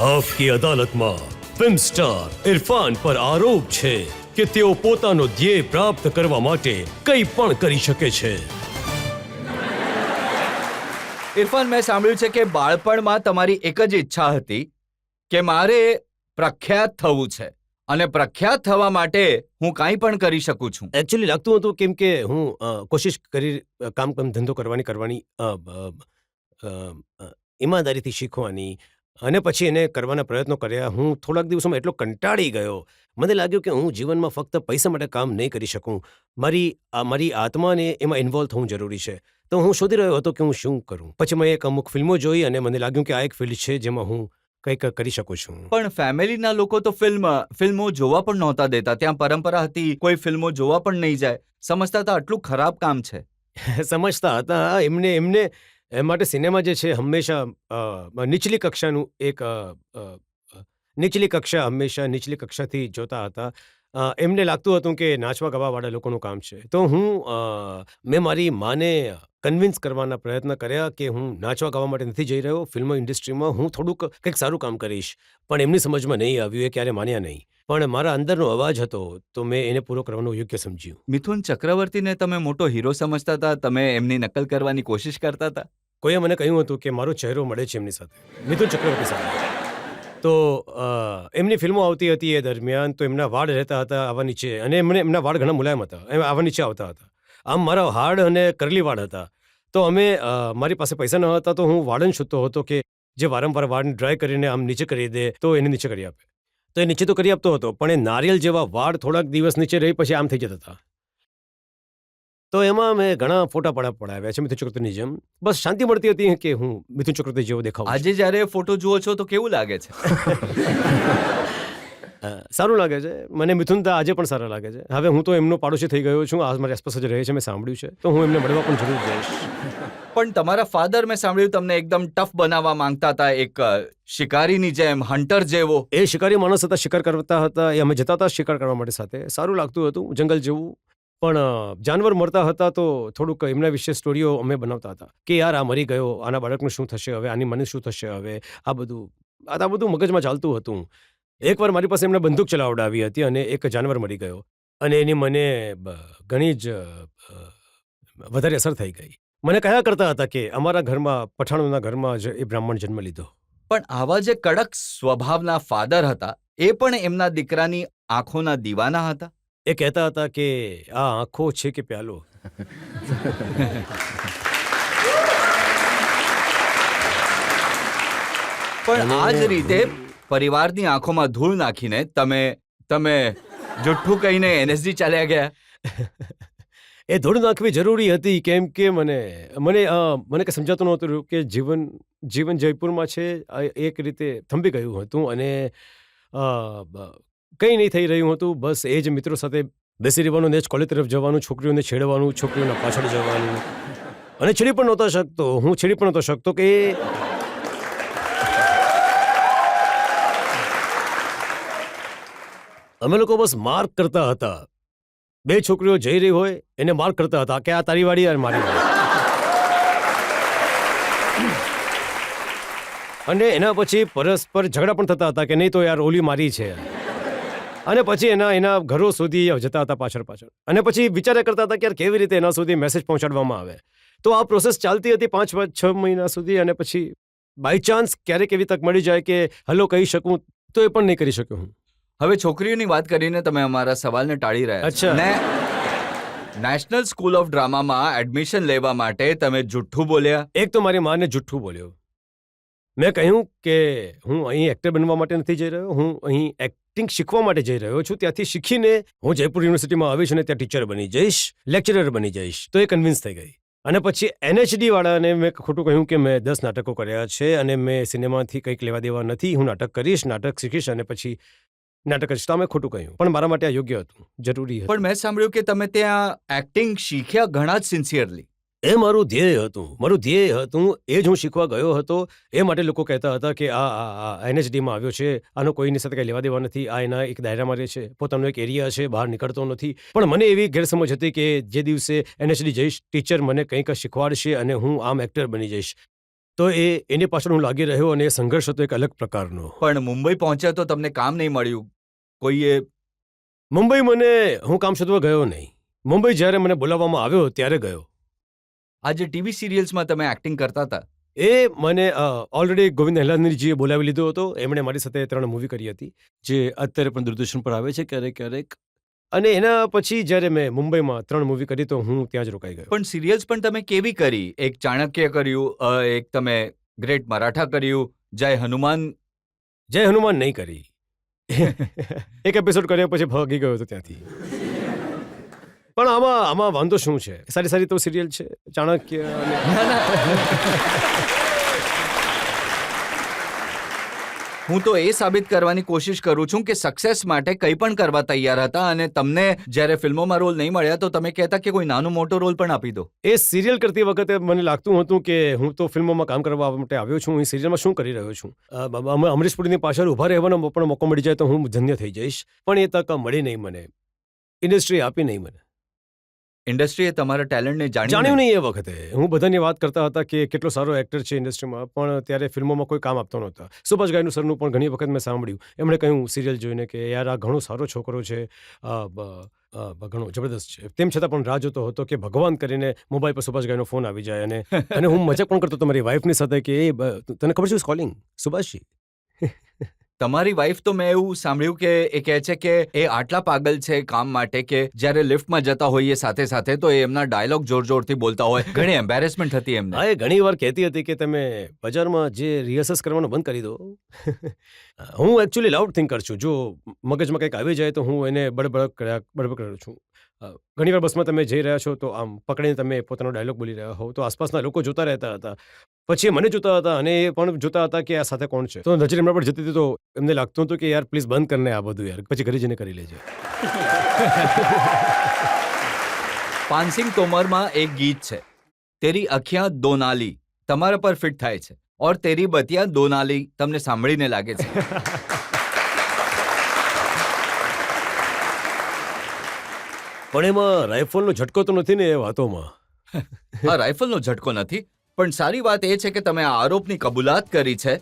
આપકી અદાલતમાં film star Irfan પર આરોપ છે કે તેઓ પોતાનો ધ્યેય પ્રાપ્ત કરવા માટે કંઈ પણ કરી શકે છે. ઇરફાન, મેં સાંભળ્યું છે કે બાળપણમાં તમારી એક જ ઈચ્છા હતી કે મારે પ્રખ્યાત થવું છે અને પ્રખ્યાત થવા માટે હું કાંઈ પણ કરી શકું છું. એકચ્યુઅલી લાગતું હતું કેમ કે હું કોશિશ કરી કામ ધંધો કરવાની ઈમાનદારીથી શીખવાની અને પછી એને કરવાના પ્રયત્નો કર્યા. હું થોડાક દિવસોમાં એટલો કંટાળી ગયો. મને લાગ્યું કે હું જીવનમાં ફક્ત પૈસા માટે કામ નહીં કરી શકું. મારી આત્માને એમાં ઇન્વોલ્વ થવું જરૂરી છે. તો હું શોધી રહ્યો હતો કે હું શું કરું. પછી મેં અમુક ફિલ્મો જોઈ અને મને લાગ્યું કે આ એક ફિલ્ડ છે જેમાં હું કંઈક કરી શકું છું. પણ ફેમિલીના લોકો તો ફિલ્મો જોવા પણ નહોતા દેતા. ત્યાં પરંપરા હતી કોઈ ફિલ્મો જોવા પણ નહીં જાય. સમજતા હતા આટલું ખરાબ કામ છે. સમજતા હતા. એમને એ માટે સિનેમા જે છે હંમેશા નીચલી કક્ષાનું નીચલી કક્ષા હંમેશા નીચલી કક્ષાથી જોતા હતા. એમને લાગતું હતું કે નાચવા ગાવાવાળા લોકોનું કામ છે. તો મેં મારી માને કન્વિન્સ કરવાના પ્રયત્ન કર્યા કે હું નાચવા ગાવા માટે નથી જઈ રહ્યો. ફિલ્મ ઇન્ડસ્ટ્રીમાં હું થોડુંક કંઈક સારું કામ કરીશ. પણ એમની સમજમાં નહીં આવ્યું. એ ક્યારે માન્યા નહીં. પણ મારા અંદરનો અવાજ હતો તો મેં એને પૂરો કરવાનું યોગ્ય સમજ્યું. મિથુન ચક્રવર્તીને તમે મોટો હીરો સમજતા હતા? તમે એમની નકલ કરવાની કોશિશ કરતા હતા? કોઈએ મને કહ્યું હતું કે મારો ચહેરો મળે છે એમની સાથે, મિથુન ચક્રવર્તી સાથે. તો એમની ફિલ્મો આવતી હતી એ દરમિયાન તો એમના વાળ રહેતા હતા આવા નીચે અને એમના વાળ ઘણા મુલાયમ હતા. આવા નીચે આવતા હતા. આમ મારા હાર્ડ અને કરલી વાળ હતા. તો મારી પાસે પૈસા ન હતા તો હું વાળન શોધતો હતો કે જે વારંવાર વાળને ડ્રાય કરીને આમ નીચે કરી દે તો એને નીચે કરી આપે. તો એ નીચે તો કરી આપતો હતો પણ એ નારિયેલ જેવા વાળ થોડાક દિવસ નીચે રહી પછી આમ થઈ જતા હતા. તો એમાં મેં ઘણા ફોટા પડાવ્યા છે મિથુન ચક્રવર્તીની જેમ. બસ શાંતિ મળતી હતી કે હું મિથુન ચક્રવર્તી જેવો દેખાઉં. આજે જ્યારે ફોટો જુઓ છો તો કેવું લાગે છે? સારું લાગે છે. મને મિથુન તો આજે પણ સારા લાગે છે. હવે હું તો એમનો પાડોશી થઈ ગયો છું. આ મારી આસપાસ જ રહે છે. મેં સાંભળ્યું છે. તો હું એમને મળવા પણ જરૂર જઈશ. પણ તમારા ફાધર, મેં સાંભળ્યું તમને એકદમ ટફ બનાવવા માંગતા હતા, એક શિકારીની જેમ, હન્ટર જેવો. એ શિકારી માણસ હતા, શિકાર કરતા હતા. એ અમે જતા હતા શિકાર કરવા માટે સાથે. સારું લાગતું હતું, જંગલ જેવું. પણ જાનવર મળતા હતા તો થોડુંક એમના વિશે સ્ટોરીઓ અમે બનાવતા હતા કે યાર આ મરી ગયો, આના બાળકનું શું થશે હવે, આની મને શું થશે હવે. આ બધું મગજમાં ચાલતું હતું. એકવાર મારી પાસે એમને બંદૂક ચલાવડાવી હતી અને એક જાનવર મરી ગયો અને એની મને ઘણી જ વધારે અસર થઈ ગઈ. મને કહ્યા કરતા હતા કે અમારા ઘરમાં, પઠાણોના ઘરમાં જ એ બ્રાહ્મણ જન્મ લીધો. પણ આવા જે કડક સ્વભાવના ફાધર હતા એ પણ એમના દીકરાની આંખોના દીવાના હતા. એ કહેતા હતા કે આ આંખો છે કે પ્યાલો. પણ આ જ રીતે પરિવારની આંખોમાં ધૂળ નાખીને તમે જુઠ્ઠું કહીને NSG ચાલ્યા ગયા. એ ધૂળ નાખવી જરૂરી હતી કેમ કે મને કંઈ સમજાતું નહોતું કે જીવન જયપુરમાં છે એક રીતે થંભી ગયું હતું અને કંઈ નહીં થઈ રહ્યું હતું. બસ એ જ મિત્રો સાથે બેસી રહેવાનું, ને જ કોલેજ તરફ જવાનું, છોકરીઓને છેડવાનું, છોકરીઓના પાછળ જવાનું. અને છેડી પણ નહોતો શકતો કે અમે લોકો બસ માર્ક કરતા હતા. બે છોકરીઓ જઈ રહી હોય એને માર્ક કરતા હતા કે આ તારી વાળી અને મારી વાળી. અને એના પછી પરસ્પર ઝઘડા પણ થતા હતા કે નહીં તો યાર ઓલી મારી છે. અને પછી એના ઘરો સુધી જતા હતા પાછળ. અને પછી વિચાર કરતા હતા કે યાર કેવી રીતે એના સુધી મેસેજ પહોંચાડવામાં આવે. તો આ પ્રોસેસ ચાલતી હતી 5-6 મહિના સુધી. અને પછી બાય ચાન્સ ક્યારેક એવી તક મળી જાય કે હલો કહી શકું તો એ પણ નહીં કરી શક્યો હું. હવે છોકરીઓની વાત કરીને તમે અમારા સવાલને ટાળી રહ્યા છો. નેશનલ સ્કૂલ ઓફ ડ્રામામાં એડમિશન લેવા માટે તમે જુઠ્ઠું બોલ્યા. એક તો મારી માને જુઠ્ઠું બોલ્યો. મેં કહ્યું કે હું અહીં એક્ટર બનવા માટે નથી જઈ રહ્યો, હું અહીં એક્ટિંગ શીખવા માટે જઈ રહ્યો છું. ત્યાંથી શીખીને હું જયપુર યુનિવર્સિટીમાં આવીશ અને ત્યાં ટીચર બની જઈશ, લેક્ચરર બની જઈશ. તો એ કન્વિન્સ થઈ ગઈ. અને પછી NHD વાળાને મેં ખોટું કહ્યું કે મેં 10 નાટકો કર્યા છે અને મેં સિનેમાથી કંઈક લેવા દેવા નથી. હું નાટક કરીશ, નાટક શીખીશ અને પછી નાટક કરીશ. તો મેં ખોટું કહ્યું. પણ મારા માટે આ યોગ્ય હતું, જરૂરી હતું. પણ મેં સાંભળ્યું કે તમે ત્યાં એક્ટિંગ શીખ્યા ઘણા જ સિન્સિયરલી. એ મારું ધ્યેય હતું. એ જ હું શીખવા ગયો હતો. એ માટે લોકો કહેતા હતા કે આ NHDમાં આવ્યો છે, આનો કોઈની સાથે કંઈ લેવા દેવા નથી, આ એના એક દાયરામાં રહે છે, પોતાનો એક એરિયા છે, બહાર નીકળતો નથી. પણ મને એવી ગેરસમજ હતી કે જે દિવસે NHD જઈશ ટીચર મને કંઈક શીખવાડશે અને હું આમ એક્ટર બની જઈશ. તો એની પાછળ હું લાગી રહ્યો અને એ સંઘર્ષ હતો એક અલગ પ્રકારનો. પણ મુંબઈ પહોંચ્યા તો તમને કામ નહીં મળ્યું. કોઈએ મુંબઈ હું કામ શોધવા ગયો નહીં. મુંબઈ જ્યારે મને બોલાવવામાં આવ્યો ત્યારે ગયો. આ જે ટીવી સિરિયલ્સમાં તમે એક્ટિંગ કરતા હતા, એ મને ઓલરેડી ગોવિંદ હેલાનીજીએ બોલાવી લીધો હતો. એમણે મારી સાથે 3 મૂવી કરી હતી જે અત્યારે પણ દૂરદર્શન પર આવે છે ક્યારેક ક્યારેક. અને એના પછી જ્યારે મેં મુંબઈમાં 3 મૂવી કરી તો હું ત્યાં જ રોકાઈ ગયો. પણ સિરિયલ્સ પણ તમે કેવી કરી? એક ચાણક્ય કર્યું, એક તમે ગ્રેટ મરાઠા કર્યું, જય હનુમાન. જય હનુમાન નહીં કરી. એક એપિસોડ કર્યા પછી ભાગી ગયો હતો ત્યાંથી. પણ આમાં વાંધો શું છે? સારી સારી તો સિરિયલ છે ચાણક્ય અને હું તો એ સાબિત કરવાની કોશિશ કરું છું કે સક્સેસ માટે કંઈ પણ કરવા તૈયાર હતા, અને તમને જ્યારે ફિલ્મોમાં રોલ નહીં મળ્યા તો તમે કહેતા કે કોઈ નાનો મોટો રોલ પણ આપી દો. એ સિરિયલ કરતી વખતે મને લાગતું હતું કે હું તો ફિલ્મોમાં કામ કરવા માટે આવ્યો છું, હું સિરિયલમાં શું કરી રહ્યો છું. અમરીશ પુરીની પાછળ ઊભા રહેવાનો પણ મોકો મળી જાય તો હું ધન્ય થઈ જઈશ. પણ એ તક મળી નહીં મને, ઇન્ડસ્ટ્રી આપી નહીં મને. ઇન્ડસ્ટ્રીએ તમારા ટેલેન્ટને જાણ્યું નહીં એ વખતે. હું બધાની વાત કરતા હતા કે કેટલો સારો એક્ટર છે ઇન્ડસ્ટ્રીમાં, પણ ત્યારે ફિલ્મોમાં કોઈ કામ આપતો નહોતા. સુભાષ ગાયનું સરનું પણ ઘણી વખત મેં સાંભળ્યું. એમણે કહ્યું સિરિયલ જોઈને કે યાર આ ઘણો સારો છોકરો છે, ઘણો જબરદસ્ત છે. તેમ છતાં પણ રાહ જોતો હતો કે ભગવાન કરીને મોબાઈલ પર સુભાષ ગાયનો ફોન આવી જાય. અને હું મજાક પણ કરતો હતો મારી વાઈફની સાથે કે તને ખબર છે કોલિંગ સુભાષજી. તમારી વાઈફ તો મેં એવું સાંભળ્યું કે એ કહે છે કે એ આટલા પાગલ છે કામ માટે કે જ્યારે લિફ્ટમાં જતા હોઈએ સાથે સાથે તો એ એમના ડાયલોગ જોર જોરથી બોલતા હોય. ઘણી એમ્બેરેસમેન્ટ હતી એમને. હા, એ ઘણી વાર કહેતી હતી કે તમે બજારમાં જે રિહર્સલ્સ કરવાનું બંધ કરી દો. હું એકચ્યુઅલી લાઉડ થિંકર છું. જો મગજમાં કંઈક આવી જાય તો હું એને બડબડ કરું છું. ઘણી વાર બસમાં તમે જઈ રહ્યા છો તો આમ પકડીને તમે પોતાનો ડાયલોગ બોલી રહ્યા હો તો આસપાસના લોકો જોતા રહેતા હતા. પછી મને જોતા હતા અને એ પણ જોતા હતા કે આ સાથે કોણ છે. તો નજર એમના પર જતી હતી તો એમને લાગતું હતું કે યાર પ્લીઝ બંધ કરીને આ બધું યાર, પછી ઘરે જઈને કરી લેજે. પાનસિંગ તોમરમાં એક ગીત છે, તેરી અખિયાં દો નાલી, તમારા પર ફિટ થાય છે. ઓર તેરી બતિયા દો નાલી તમને સાંભળીને લાગે છે. પણ એમાં રાઇફલનો ઝટકો તો નથી ને એ વાતોમાં. હા, રાઇફલનો ઝટકો નથી, પણ સારી વાત એ છે કે તમે આ આરોપની કબૂલાત કરી છે